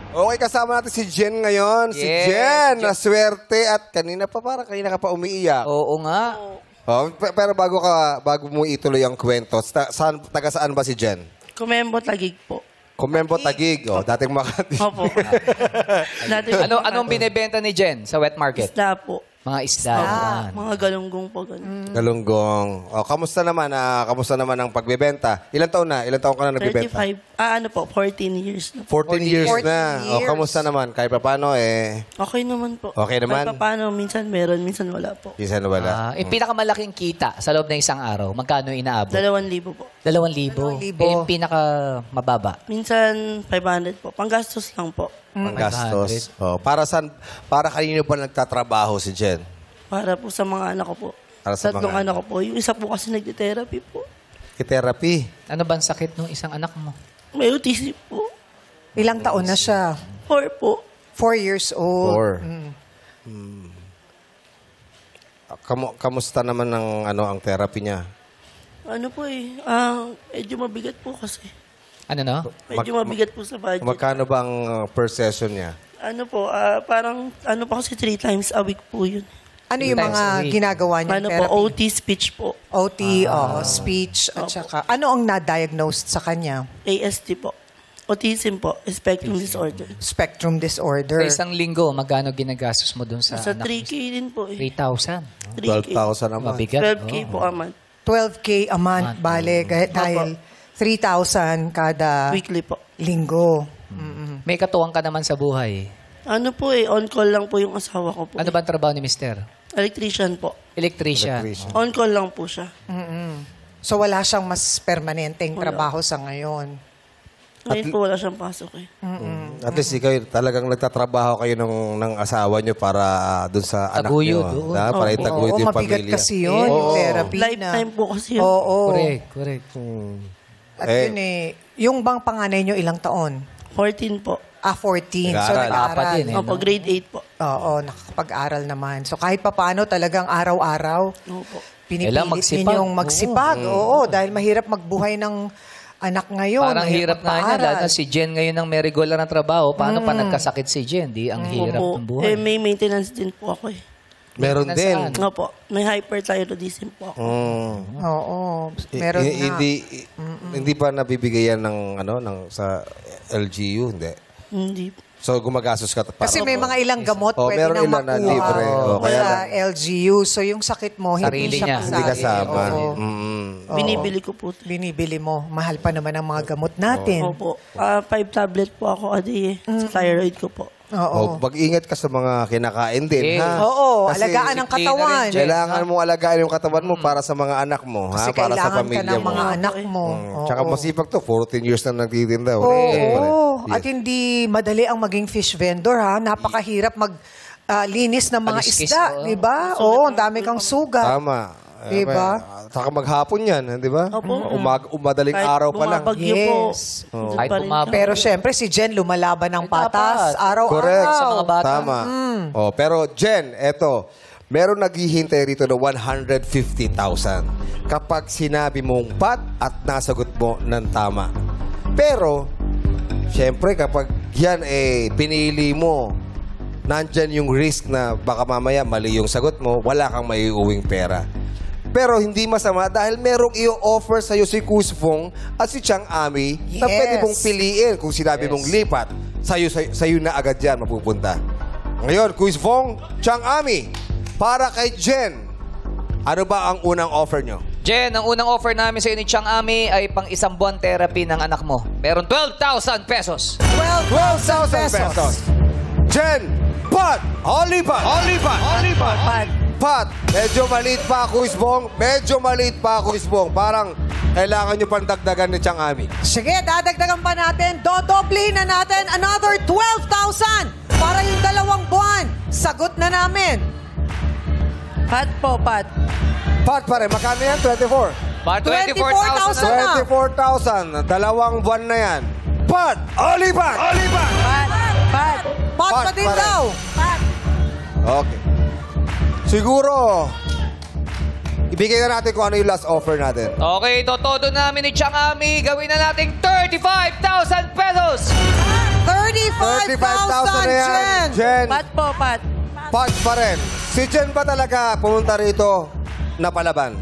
Okay, kasama natin si Jen ngayon. Si Jen, na swerte at kanina ka pa umiiyak. Oo nga. Pero bago mo ituloy ang kwento, taga saan ba si Jen? Kumembo Taguig po. Kumembo Taguig. Dating Makati. Opo. Anong binebenta ni Jen sa wet market? Isda po. Mga isda. Mga galunggong po. Ganun. Galunggong. Kamusta naman? Kamusta naman ang pagbebenta? Ilang taon na? Ilang taon ka na nagbebenta? 35. 14 years na. 14 years na. 14 years. Kamusta naman? Kahit pa paano Okay naman po. Okay naman? Kahit paano, minsan meron, minsan wala po. Minsan wala. Yung pinakamalaking kita sa loob ng isang araw, magkano inaabot? 2,000 po. 2,000. Yung pinakamababa? Minsan 500 po. Panggastos lang po. Panggastos. Para kanino pa nagtatrabaho si Jen? Para po sa mga anak ko po. Para sa Tatlong mga anak ko po. Yung isa po kasi nagte-therapy po. Therapy. Ano bang sakit ng isang anak mo? May autism po. Ilang taon na siya? 4 po. 4 years old. Kamusta naman ang therapy niya? Ano po medyo mabigat po kasi. Ano no? Medyo mabigat po sa budget. Magkano ba ang per session niya? Ano po, parang, kasi 3 times a week po yun. Ano yung Times a mga week. ginagawa niya Ano po, therapy? OT speech po. OT, speech, at saka, ano ang na-diagnosed sa kanya? ASD po. Autism po, spectrum disorder. Spectrum Sa disorder. isang linggo, magkano ginagastos mo dun sa Sa anak mo? 3K din po 3,000. 3K. 12,000 naman. Mabigat. 12K po a month. 12K a month, bale, dahil 3,000 kada Weekly po. linggo. May katuwang ka naman sa buhay. Ano po on-call lang po yung asawa ko po. Ano ba ang trabaho ni Mister? Electrician po. Electrician. On-call lang po siya. So wala siyang mas permanenteng trabaho sa ngayon. Ngayon po wala siyang pasok At least ikaw, talagang nagtatrabaho kayo ng asawa niyo para dun sa anak niyo. Taguyod, Para itaguyod yung mabigat pamilya. kasi yun, yung therapy na. Lifetime po kasi yun. Oo. Correct. At yun yung bang panganay nyo ilang taon? 14 po. 14. So Nag-aaral. Apat nag-aaral. din eh. Opo, grade 8 po. Oo, nakakapag-aral naman. So kahit papaano talagang araw-araw, Opo. pinipilit magsipag. ninyong magsipag. Oo, dahil mahirap magbuhay ng anak ngayon. Parang mahirap hirap nga niya. magpaaral. Lalo na si Jen ngayon ang may regular na trabaho. Paano pa nagkasakit si Jen? Di ang hirap Opo. ng buhay. May maintenance din po ako Meron din. Nasaan? Opo. May hyperthyroidism po ako. Oo, meron na. Hindi pa nabibigayan sa LGU, hindi. Hindi. So gumagastos ka para. Kasi may mga ilang gamot pwede meron nang ilan na makuha libre. Kaya sa LGU. So yung sakit mo, Sarili hindi niya. siya hindi kasama. Oo. Binibili ko po. Binibili mo. Mahal pa naman ang mga gamot natin. Opo. 5 tablet po ako a day sa thyroid ko po. Oo. Mag-ingat ka sa mga kinakain din, Yes. ha? Oo, Kasi alagaan ang disiplina katawan. rin, Jen. Kailangan mong alagaan yung katawan mo para sa mga anak mo, Kasi para sa kailangan ka pamilya ng mo. mga anak mo. Oo. Tsaka masipag to, 14 years na nagtitinda. Oo. Yes. At hindi madali ang maging fish vendor, ha? Napakahirap linis ng mga Kaliskis, isda, oo. di ba? Oo, ang dami kang sugat. Tama. Diba? Saka maghapon yan, di ba? Opo. Madaling araw pa lang. bumabagyo po. Yes. Doon Kahit pa rin bumabagyo. Pero syempre, si Jen lumalaban ng patas. dapat. Araw-araw. Correct. Sa mga bata. Tama. Pero Jen, eto, meron naghihintay rito na 150,000 kapag sinabi mong pat at nasagot mo ng tama. Pero, syempre kapag yan pinili mo, nandyan yung risk na baka mamaya mali yung sagot mo, wala kang maiuwing pera. Pero hindi masama dahil merong i-offer sa'yo si Kusfong at si Chang Ami na Yes. pwede mong piliin kung sinabi mong lipat. Sa'yo na agad yan mapupunta. Ngayon, Kusfong, Chang Ami, para kay Jen, ano ba ang unang offer nyo? Jen, ang unang offer namin sa ni Chang Ami ay pang isang buwan therapy ng anak mo. Meron 12,000 pesos. 12,000 pesos. Jen, Pat! Olipat! Pat, medyo maliit pa ako, Isbong. Parang kailangan nyo pang dagdagan ni Chang Ami. Sige, dadagdagan pa natin. Dodoblihin na natin another 12,000 para yung 2 buwan. Sagot na namin. Pat po, Pat. Pat pa rin, magkano yan? 24? Para 24,000 24,000 na. 24,000. 2 buwan na yan. Pat! Olipat! Pat. Pot pa din pa rin. daw. Okay. Siguro, ibigay na natin kung ano yung last offer natin. Okay, totodo namin ni Chang Ami. Gawin na nating 35,000 pesos. 35,000 na yan. Jen. Jen, Pat po, pat. pat pa rin. Si Jen ba talaga pumunta rito na palaban?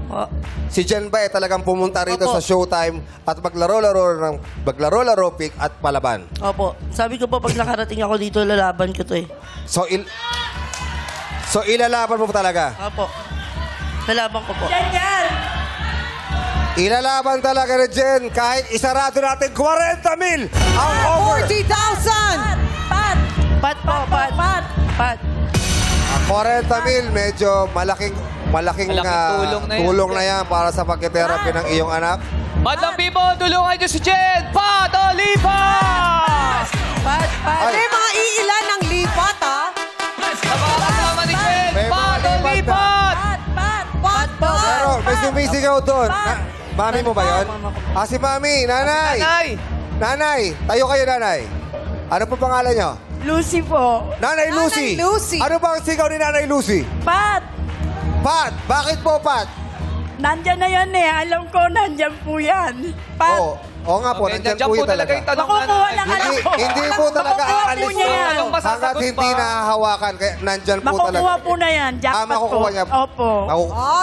Po. Si Jen ba talagang pumunta rito Opo. sa Showtime at maglaro-laro pick at palaban? Opo. Sabi ko po, pag nakarating ako dito, lalaban ko to eh. So ilalaban mo talaga? Opo. Lalaban ko po. Ilalaban talaga ni Jen kahit isarado natin 40,000 ang over. 40,000! Pat po, pat. Pat. Ang 40,000 medyo malaking Malaking tulong na yan para sa pagkitherapy ng iyong anak. Madlang people, tulungan niyo si Jen! Pat Oliva! Pat. Ay. May mga iilan ng lipat, ha? Sa mga kasama ni Jen, May mga Pat lipat Oliva! Pat po! Pero may sumisigaw doon. Mami mo ba yun? Si Mami, nanay. Nanay! Nanay, tayo kayo nanay. Ano po pangalan nyo? Lucy po. Nanay Lucy. Nanay Lucy. Ano ba ang sigaw ni Nanay Lucy? Pat! Pat, bakit po Pat? Nandyan na yan eh. Alam ko, nandyan po yan. Pat! Oo nga po, Okay, nandyan nandiyan po yun talaga. yung tanong. Makukuha lang alam Hindi, ko. hindi po talaga Makukuha po aalis niya po. yan. Anong masasagot Hanggat hindi pa? nahahawakan, kaya nandyan po talaga. Makukuha po na yan. Jackpot po. makukuha niya. Opo.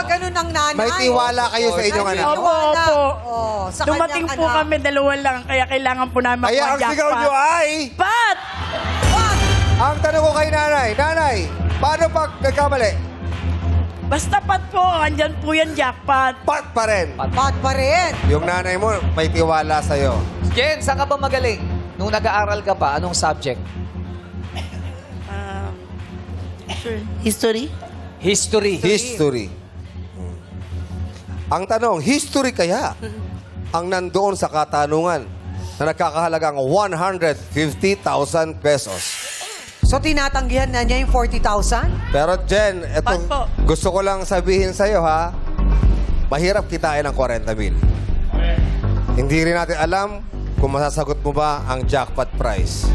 Ganun ang nanay. May tiwala kayo sa inyong anak. Opo, opo. Sa Dumating kanyang po anak. kami, dalawa lang. Kaya kailangan po namin Kaya makuha ang sigaw jackpot. nyo ay... Pat! Ang tanong ko kay nanay, nanay, paano pag nagkamali? Basta pat po. Andyan po yan, jackpot. Pat pa rin. Pat pa rin. Yung nanay mo, may tiwala sa'yo. Jen, saan ka ba magaling? Nung nag-aaral ka pa, anong subject? Sure. History? History. History. Ang tanong, history kaya ang nandoon sa katanungan na nagkakahalagang 150,000 pesos. So, tinatanggihan na niya yung 40,000? Pero Jen, Pat po. gusto ko lang sabihin sa'yo ha, mahirap kitain ang 40,000. Hindi rin natin alam kung masasagot mo ba ang jackpot prize.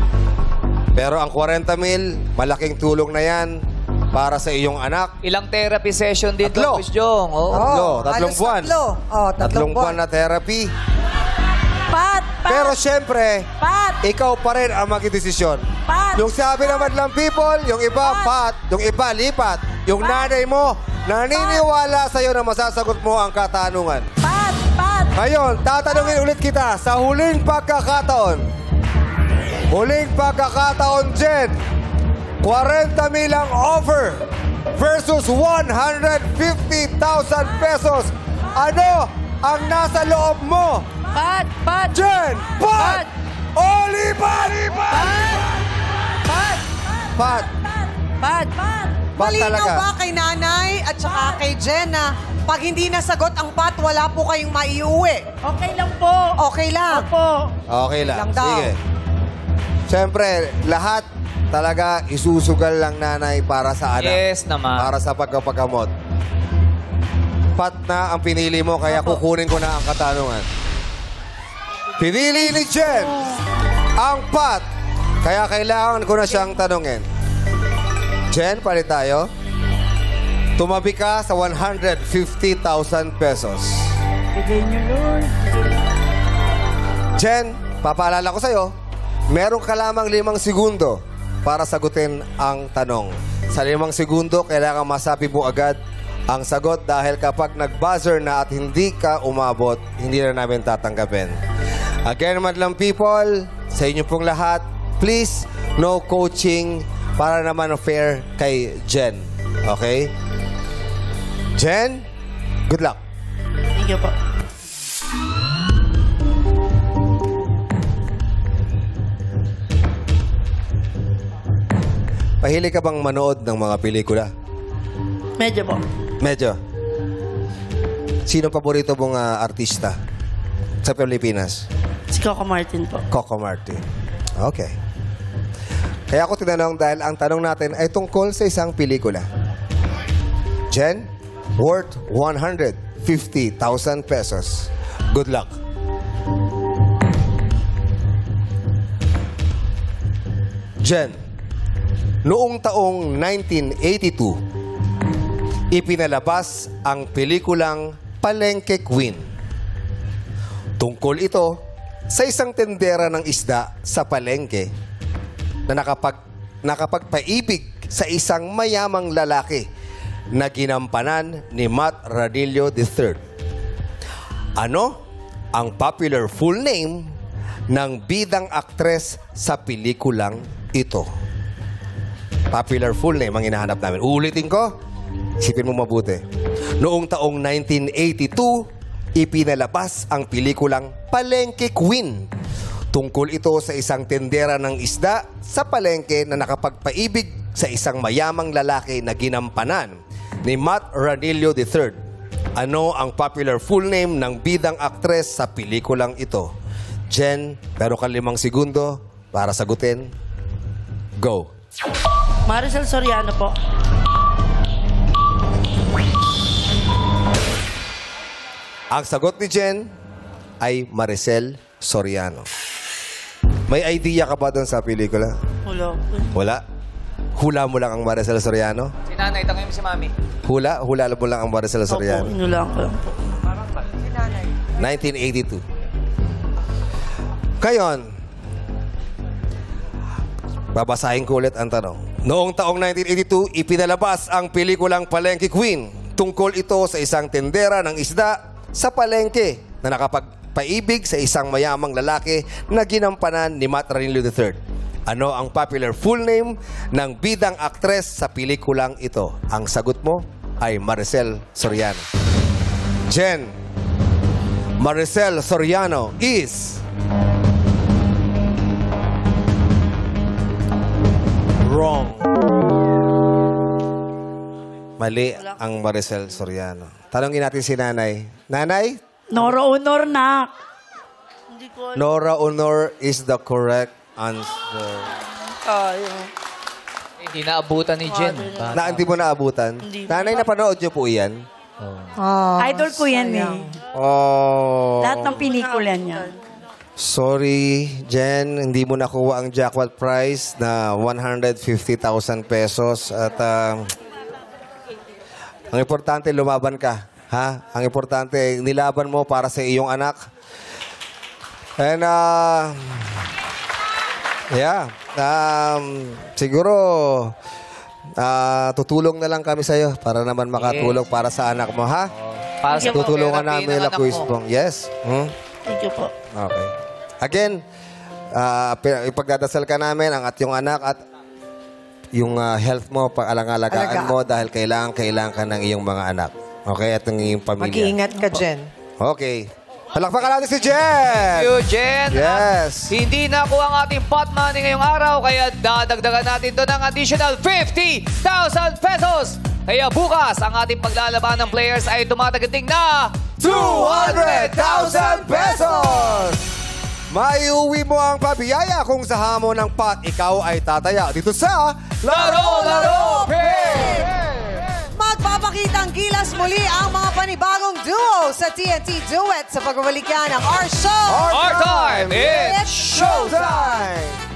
Pero ang 40,000, malaking tulong na yan para sa iyong anak. Ilang therapy session din Tatlo. to, Miss Jong? Oo. Tatlong halos buwan. tatlo. Tatlong buwan na therapy. Pat! Pat! Pero syempre, Pat! ikaw pa rin ang magdidesisyon. Pat! Yung sabi naman lang people, yung iba pat, yung iba lipat. Yung nanay mo, naniniwala sa'yo na masasagot mo ang katanungan. Pat! Pat! Ngayon, tatanungin ulit kita sa huling pagkakataon. Huling pagkakataon, Jen. 40,000 ang offer versus 150,000 pesos. Ano ang nasa loob mo? Pat! Pat! Jen! Pat! Olipat! Pat! Pat! Pat! Pat Malinaw talaga. ba kay nanay at saka kay Jen na pag hindi nasagot ang pat, wala po kayong maiuwi? Okay lang po. Okay lang. Opo. Okay lang. Lang daw. Sige. Siyempre, lahat talaga isusugal lang nanay para sa anak. Yes naman. Para sa pagkapagamot. Pat na ang pinili mo, kaya kukunin ko na ang katanungan. Pinili ni Jen ang pat. Kaya kailangan ko na siyang tanungin. Jen, palit tayo. Tumabi ka sa 150,000 pesos. Bigay niyo, Lord. Jen, papaalala ko sa'yo, meron ka lamang 5 segundo para sagutin ang tanong. Sa 5 segundo, kailangan masabi mo agad ang sagot dahil kapag nag-buzzer na at hindi ka umabot, hindi na namin tatanggapin. Again, madlang people, sa inyo pong lahat, please, no coaching para naman fair kay Jen. Okay? Jen, good luck. Thank you po. Pahilig ka bang manood ng mga pelikula? Medyo po. Medyo. Sino paborito mong artista sa Pilipinas? Si Coco Martin po. Coco Martin. Okay. Kaya ako tinanong dahil ang tanong natin ay tungkol sa isang pelikula. Jen, worth 150,000 pesos. Good luck. Jen, noong taong 1982, ipinalabas ang pelikulang Palengke Queen. Tungkol ito sa isang tendera ng isda sa palengke na nakapagpaibig sa isang mayamang lalaki na ginampanan ni Matt Ranillo III. Ano ang popular full name ng bidang aktres sa pelikulang ito? Popular full name ang hinahanap namin. Uulitin ko, isipin mo mabuti. Noong taong 1982, ipinalabas ang pelikulang Palengke Queen. Tungkol ito sa isang tendera ng isda sa palengke na nakapagpaibig sa isang mayamang lalaki na ginampanan ni Matt Ranillo III. Ano ang popular full name ng bidang aktres sa pelikulang ito? Jen, meron kang 5 segundo para sagutin. Go. Maricel Soriano po. Ang sagot ni Jen ay Maricel Soriano. May idea ka ba doon sa pelikula? Wala. Wala? Hula mo lang ang Maricel Soriano? Si nanay, tanongin mo si mami. Hula mo lang ang Maricel Opo, Soriano? inulang ko lang po. 1982. Ngayon, babasahin ko ulit ang tanong. Noong taong 1982, ipinalabas ang pelikulang Palengke Queen. Tungkol ito sa isang tendera ng isda sa palengke na nakapagpaibig sa isang mayamang lalaki na ginampanan ni Matt Ranillo III. Ano ang popular full name ng bidang aktres sa pelikulang ito? Ang sagot mo ay Maricel Soriano. Jen, Maricel Soriano is wrong. Mali ang Maricel Soriano. Tanongin natin si Nanay. Nanay, Nora Honor na. Hindi ko alam. Nora Honor is the correct answer. Hindi naabutan ni Jen. Na hindi mo naabutan? Hindi. Nanay, napanood niyo po yan? Idol ko yan eh. Oh. Lahat ng pinikula niya. Sorry, Jen, hindi mo nakuha ang jackpot prize na 150,000 pesos at ang importante lumaban ka, ha? Ang importante nilaban mo para sa iyong anak. And siguro tutulong na lang kami sa iyo para naman makatulong para sa anak mo, ha? Para sa Tutulungan therapy namin ng na anak Quiz mo. Bong. Yes? Thank you po. Okay. Again, ipagdadasal ka namin ang ating anak at yung health mo, pag-alang-alagaan mo dahil kailangan ka ng iyong mga anak. Okay? At ng iyong pamilya. Mag-iingat ka, Jen. Okay. Palakpakan natin si Jen! Thank you, Jen. Yes. Hindi nakuha ang ating pot money ngayong araw, kaya dadagdagan natin to ng additional 50,000 pesos. Kaya bukas, ang ating paglalaban ng players ay tumatagating na 200,000 pesos! Maiuwi mo ang pabiyaya kung sa hamon ng pot, ikaw ay tataya dito sa Laro Pay! Magpapakita ang gilas muli ang mga panibagong duo sa TNT Duet sa pagbabalik yan ng Our Show! Our time, it's Showtime!